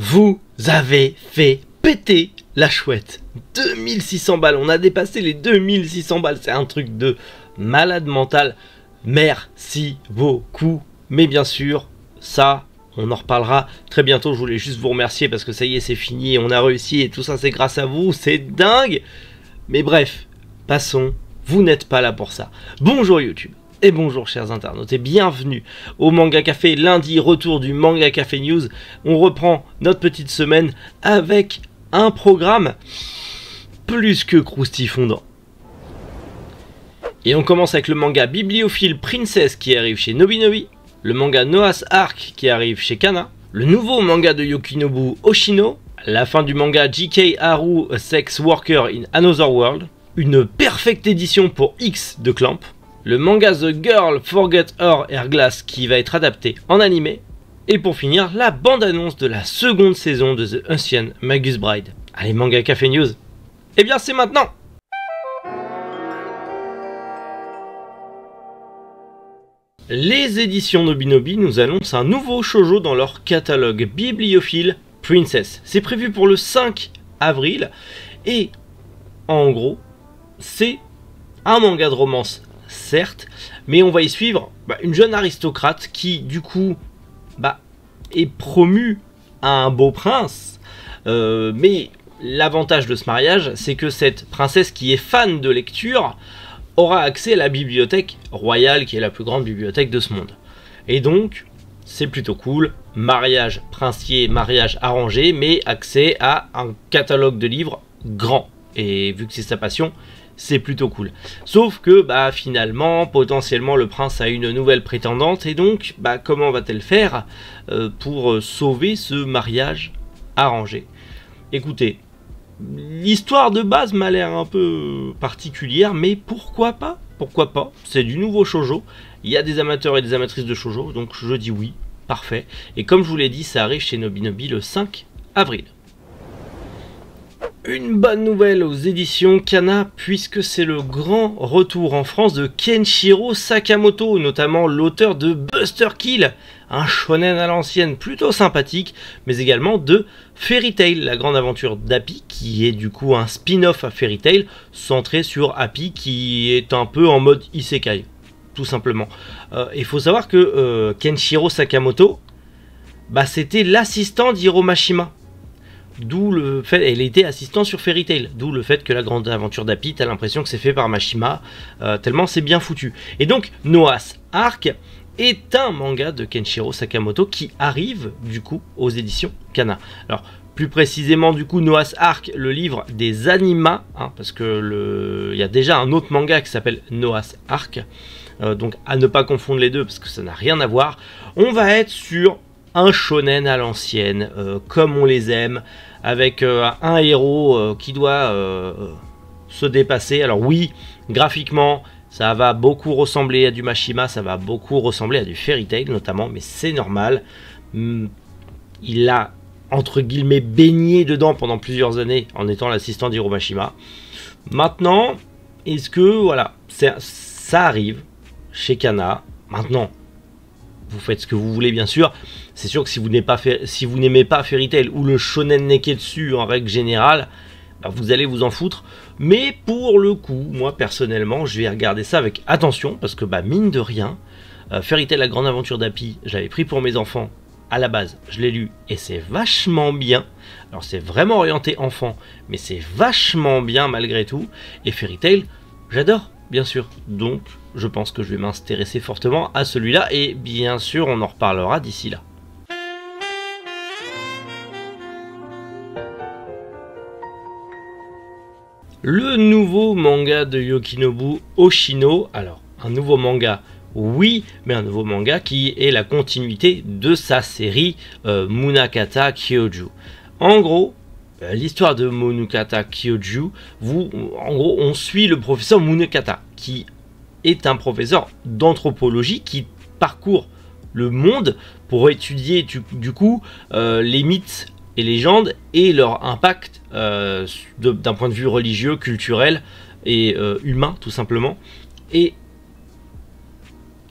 Vous avez fait péter la chouette. 2600 balles, on a dépassé les 2600 balles, c'est un truc de malade mental. Merci beaucoup. Mais bien sûr, ça, on en reparlera très bientôt. Je voulais juste vous remercier parce que ça y est, c'est fini, on a réussi et tout ça, c'est grâce à vous, c'est dingue. Mais bref, passons, vous n'êtes pas là pour ça. Bonjour YouTube. Et bonjour chers internautes et bienvenue au Manga Café, lundi, retour du Manga Café News. On reprend notre petite semaine avec un programme plus que croustifondant. Et on commence avec le manga Bibliophile Princess qui arrive chez Nobinobi, le manga Noah's Ark qui arrive chez Kana, le nouveau manga de Yukinobu Oshino, la fin du manga J.K. Haru A Sex Worker in Another World, une perfecte édition pour X de Clamp, le manga The Girl Forget Her Airglass qui va être adapté en animé, et pour finir, la bande-annonce de la seconde saison de The Ancient Magus Bride. Allez, Manga Café News, eh bien c'est maintenant! Les éditions Nobinobi nous annoncent un nouveau shoujo dans leur catalogue, Bibliophile Princess. C'est prévu pour le 5 avril, et en gros, c'est un manga de romance, certes, mais on va y suivre une jeune aristocrate qui, du coup, est promue à un beau prince. Mais l'avantage de ce mariage, c'est que cette princesse qui est fan de lecture aura accès à la bibliothèque royale, qui est la plus grande bibliothèque de ce monde. Et donc, c'est plutôt cool. Mariage princier, mariage arrangé, mais accès à un catalogue de livres grand. Et vu que c'est sa passion, c'est plutôt cool. Sauf que finalement, potentiellement, le prince a une nouvelle prétendante. Et donc, comment va-t-elle faire pour sauver ce mariage arrangé? Écoutez, l'histoire de base m'a l'air un peu particulière, mais pourquoi pas? Pourquoi pas? C'est du nouveau shoujo. Il y a des amateurs et des amatrices de shoujo, donc je dis oui, parfait. Et comme je vous l'ai dit, ça arrive chez Nobinobi le 5 avril. Une bonne nouvelle aux éditions Kana, puisque c'est le grand retour en France de Kenshiro Sakamoto, notamment l'auteur de Buster Kill, un shonen à l'ancienne plutôt sympathique, mais également de Fairy Tail, la grande aventure d'Happy, qui est du coup un spin-off à Fairy Tail, centré sur Happy, qui est un peu en mode isekai, tout simplement. Il faut savoir que Kenshiro Sakamoto, c'était l'assistant d'Hiro Mashima. D'où le fait, elle était assistante sur Fairy Tail, d'où le fait que la grande aventure d'Happy, t'as l'impression que c'est fait par Mashima, tellement c'est bien foutu. Et donc, Noah's Ark est un manga de Kenshiro Sakamoto qui arrive du coup aux éditions Kana. Alors, plus précisément du coup, Noah's Ark, le livre des animas, parce que il y a déjà un autre manga qui s'appelle Noah's Ark, donc à ne pas confondre les deux parce que ça n'a rien à voir. On va être sur un shonen à l'ancienne, comme on les aime, avec un héros qui doit se dépasser. Alors oui, graphiquement, ça va beaucoup ressembler à du Mashima, ça va beaucoup ressembler à du Fairy Tail notamment, mais c'est normal. Il a, entre guillemets, baigné dedans pendant plusieurs années en étant l'assistant d'Hiro Mashima. Maintenant, est-ce que, voilà, ça arrive chez Kana. Maintenant, vous faites ce que vous voulez bien sûr. C'est sûr que si vous n'aimez pas Fairy Tail ou le shonen neketsu en règle générale, vous allez vous en foutre. Mais pour le coup, moi personnellement, je vais regarder ça avec attention parce que mine de rien, Fairy Tail la grande aventure d'Happy, j'avais pris pour mes enfants à la base, je l'ai lu et c'est vachement bien. Alors c'est vraiment orienté enfant, mais c'est vachement bien malgré tout. Et Fairy Tail, j'adore. Bien sûr, donc je pense que je vais m'intéresser fortement à celui-là et bien sûr on en reparlera d'ici là. Le nouveau manga de Yukinobu Oshino, alors un nouveau manga oui, mais un nouveau manga qui est la continuité de sa série Munakata Kyoju. En gros, l'histoire de Munakata Kyoju, en gros, on suit le professeur Munakata, qui est un professeur d'anthropologie qui parcourt le monde pour étudier du coup les mythes et légendes et leur impact d'un point de vue religieux, culturel et humain tout simplement. Et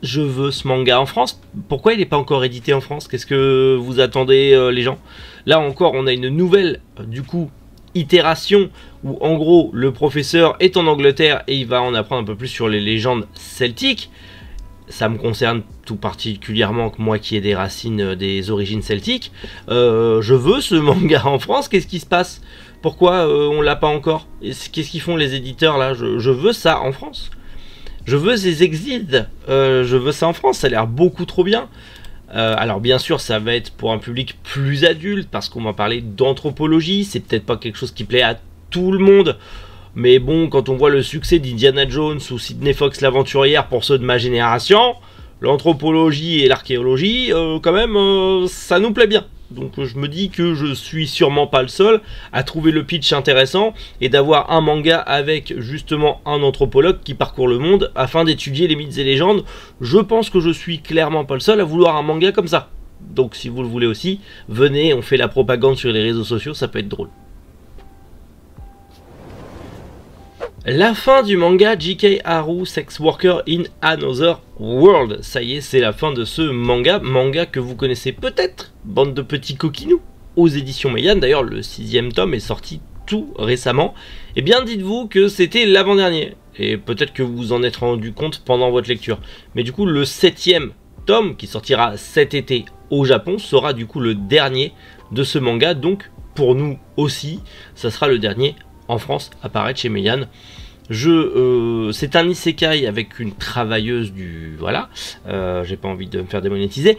je veux ce manga en France. Pourquoi il n'est pas encore édité en France? Qu'est-ce que vous attendez les gens? Là encore, on a une nouvelle, du coup, itération où en gros le professeur est en Angleterre et il va en apprendre un peu plus sur les légendes celtiques. Ça me concerne tout particulièrement, moi qui ai des racines, des origines celtiques. Je veux ce manga en France. Qu'est-ce qui se passe? Pourquoi on l'a pas encore? Qu'est-ce qu'ils font les éditeurs là? Je veux ça en France. Je veux ces exits. Je veux ça en France. Ça a l'air beaucoup trop bien. Alors bien sûr ça va être pour un public plus adulte parce qu'on va parler d'anthropologie, c'est peut-être pas quelque chose qui plaît à tout le monde, mais bon, quand on voit le succès d'Indiana Jones ou Sidney Fox l'aventurière pour ceux de ma génération, l'anthropologie et l'archéologie, quand même, ça nous plaît bien. Donc je me dis que je suis sûrement pas le seul à trouver le pitch intéressant et d'avoir un manga avec justement un anthropologue qui parcourt le monde afin d'étudier les mythes et légendes. Je pense que je suis clairement pas le seul à vouloir un manga comme ça. Donc si vous le voulez aussi, venez, on fait la propagande sur les réseaux sociaux, ça peut être drôle. La fin du manga J.K. Haru Sex Worker in Another World. Ça y est, c'est la fin de ce manga. Manga que vous connaissez peut-être, bande de petits coquinous, aux éditions Meian. D'ailleurs, le 6e tome est sorti tout récemment. Eh bien, dites-vous que c'était l'avant-dernier. Et peut-être que vous vous en êtes rendu compte pendant votre lecture. Mais du coup, le 7e tome, qui sortira cet été au Japon, sera du coup le dernier de ce manga. Donc, pour nous aussi, ça sera le dernier en France apparaître chez Meian. C'est un isekai avec une travailleuse du... Voilà, j'ai pas envie de me faire démonétiser,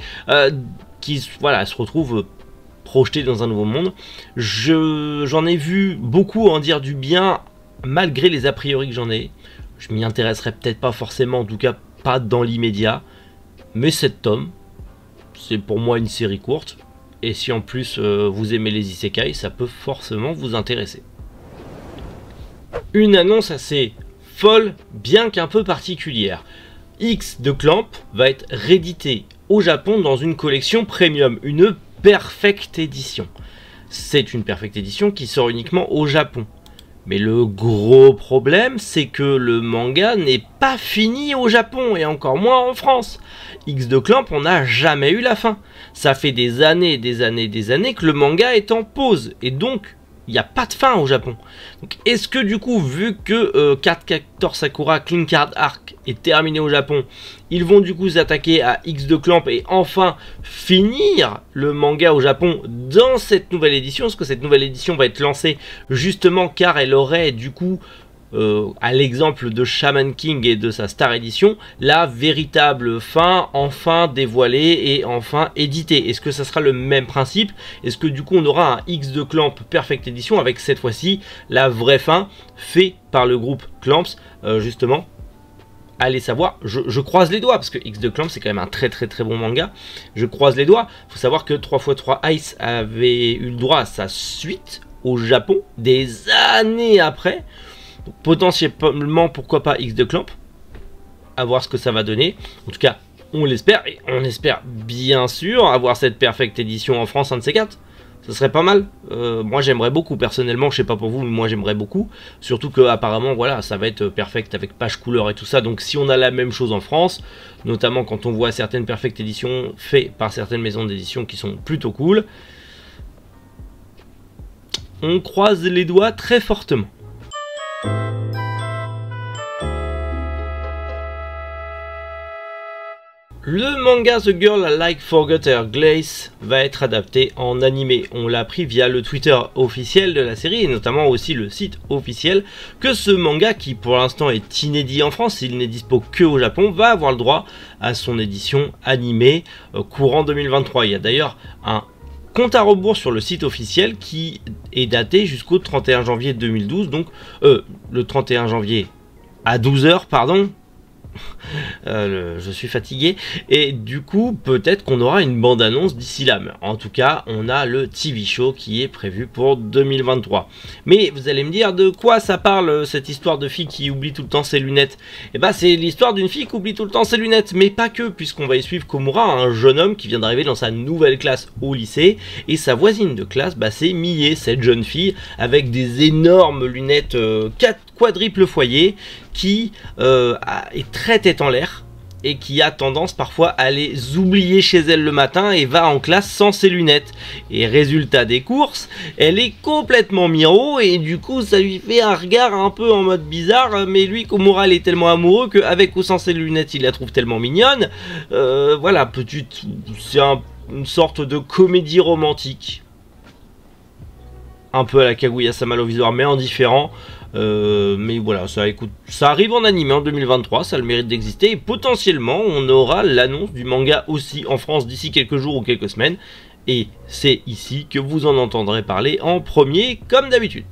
qui voilà, se retrouve projetée dans un nouveau monde. J'en ai vu beaucoup en dire du bien, malgré les a priori que j'en ai. Je m'y intéresserai peut-être pas forcément, en tout cas pas dans l'immédiat. Mais 7 tomes, c'est pour moi une série courte. Et si en plus vous aimez les isekai, ça peut forcément vous intéresser. Une annonce assez folle, bien qu'un peu particulière. X de Clamp va être réédité au Japon dans une collection premium, une perfect édition. C'est une perfect édition qui sort uniquement au Japon. Mais le gros problème, c'est que le manga n'est pas fini au Japon, et encore moins en France. X de Clamp, on n'a jamais eu la fin. Ça fait des années que le manga est en pause, et donc il n'y a pas de fin au Japon. Donc est-ce que du coup, vu que Card Captor Sakura Clean Card Arc est terminé au Japon, ils vont du coup s'attaquer à X de Clamp et enfin finir le manga au Japon dans cette nouvelle édition? Parce que cette nouvelle édition va être lancée justement car elle aurait du coup, à l'exemple de Shaman King et de sa Star Edition, la véritable fin enfin dévoilée et enfin éditée. Est-ce que ça sera le même principe? Est-ce que du coup on aura un X de Clamp Perfect Edition avec cette fois-ci la vraie fin fait par le groupe Clamps justement? Allez savoir, je croise les doigts parce que X de Clamp c'est quand même un très bon manga. Je croise les doigts. Il faut savoir que 3x3 Ice avait eu le droit à sa suite au Japon des années après. Donc, potentiellement pourquoi pas X de Clamp, à voir ce que ça va donner. En tout cas on l'espère, et on espère bien sûr avoir cette perfect édition en France, un de ces quatre. Ce serait pas mal. Moi j'aimerais beaucoup personnellement, je sais pas pour vous, mais moi j'aimerais beaucoup. Surtout que apparemment voilà, ça va être perfect avec page couleur et tout ça. Donc si on a la même chose en France, notamment quand on voit certaines perfect éditions faites par certaines maisons d'édition qui sont plutôt cool, on croise les doigts très fortement. Le manga The Girl I Like Forgot Her Glaze va être adapté en animé. On l'a appris via le Twitter officiel de la série et notamment aussi le site officiel que ce manga, qui pour l'instant est inédit en France, il n'est dispo que au Japon, va avoir le droit à son édition animée courant 2023. Il y a d'ailleurs un compte à rebours sur le site officiel qui est daté jusqu'au 31 janvier 2012, donc le 31 janvier à 12 h, pardon. Je suis fatigué et du coup peut-être qu'on aura une bande-annonce d'ici là, mais en tout cas on a le TV show qui est prévu pour 2023. Mais vous allez me dire, de quoi ça parle cette histoire de fille qui oublie tout le temps ses lunettes? Et bah c'est l'histoire d'une fille qui oublie tout le temps ses lunettes, mais pas que, puisqu'on va y suivre Komura, un jeune homme qui vient d'arriver dans sa nouvelle classe au lycée, et sa voisine de classe, bah c'est Mie, cette jeune fille avec des énormes lunettes quadruple foyer, qui est très tête en l'air, et qui a tendance parfois à les oublier chez elle le matin et va en classe sans ses lunettes. Et résultat des courses, elle est complètement miro et du coup ça lui fait un regard un peu en mode bizarre, mais lui Komura il est tellement amoureux qu'avec ou sans ses lunettes il la trouve tellement mignonne. Voilà, c'est une sorte de comédie romantique. Un peu à la Kaguya-sama Love is War, mais en différent. Mais voilà, ça arrive en anime en 2023, ça a le mérite d'exister. Et potentiellement, on aura l'annonce du manga aussi en France d'ici quelques jours ou quelques semaines. Et c'est ici que vous en entendrez parler en premier, comme d'habitude.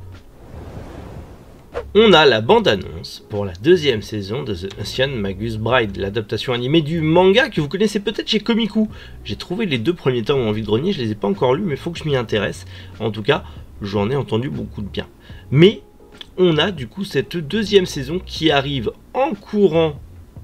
On a la bande-annonce pour la deuxième saison de The Ancient Magus Bride, l'adaptation animée du manga que vous connaissez peut-être chez Komiku. J'ai trouvé les 2 premiers tomes en vide-grenier, je les ai pas encore lus, mais il faut que je m'y intéresse. En tout cas, j'en ai entendu beaucoup de bien. Mais on a du coup cette deuxième saison qui arrive en courant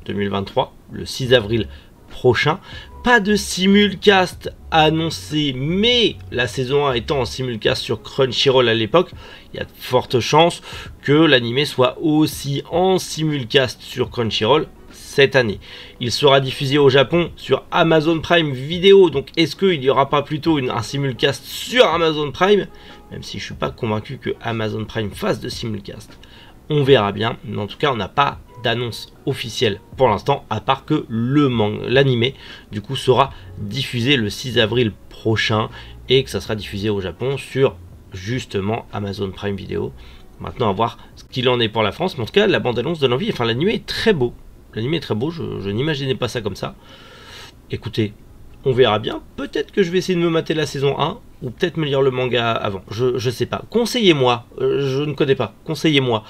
2023, le 6 avril prochain. Pas de simulcast annoncé, mais la saison 1 étant en simulcast sur Crunchyroll à l'époque, il y a de fortes chances que l'anime soit aussi en simulcast sur Crunchyroll cette année. Il sera diffusé au Japon sur Amazon Prime Video, donc est-ce qu'il n'y aura pas plutôt un simulcast sur Amazon Prime? Même si je ne suis pas convaincu que Amazon Prime fasse de simulcast. On verra bien, mais en tout cas on n'a pas d'annonce officielle pour l'instant, à part que l'anime du coup sera diffusé le 6 avril prochain et que ça sera diffusé au Japon sur justement Amazon Prime Video. Maintenant à voir ce qu'il en est pour la France, mais en tout cas la bande-annonce donne envie, enfin l'anime est très beau. L'anime est très beau, je n'imaginais pas ça comme ça. Écoutez, on verra bien, peut-être que je vais essayer de me mater la saison 1, ou peut-être me lire le manga avant, je sais pas. Conseillez-moi, je ne connais pas, conseillez-moi.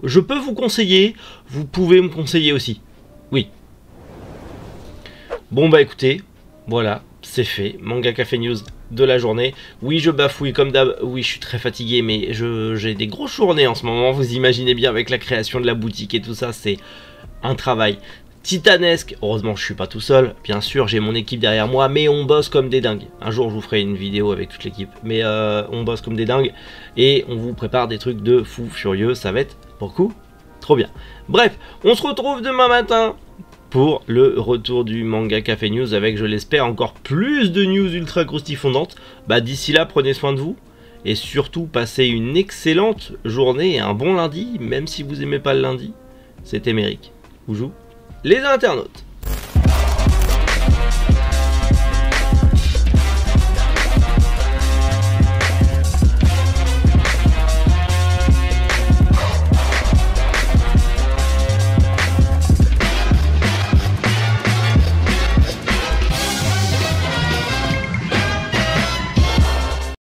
Je peux vous conseiller, vous pouvez me conseiller aussi. Oui. Bon bah écoutez, voilà, c'est fait. Manga Café News de la journée. Oui, je bafouille comme d'hab, oui, je suis très fatigué, mais j'ai des grosses journées en ce moment, vous imaginez bien avec la création de la boutique et tout ça, c'est un travail titanesque. Heureusement je suis pas tout seul, bien sûr j'ai mon équipe derrière moi, mais on bosse comme des dingues. Un jour je vous ferai une vidéo avec toute l'équipe, mais on bosse comme des dingues et on vous prépare des trucs de fou furieux, ça va être beaucoup trop bien. Bref, on se retrouve demain matin pour le retour du Manga Café News avec, je l'espère, encore plus de news ultra croustifondantes. Bah d'ici là, prenez soin de vous et surtout passez une excellente journée et un bon lundi, même si vous aimez pas le lundi. C'était Méric, vous joue les internautes.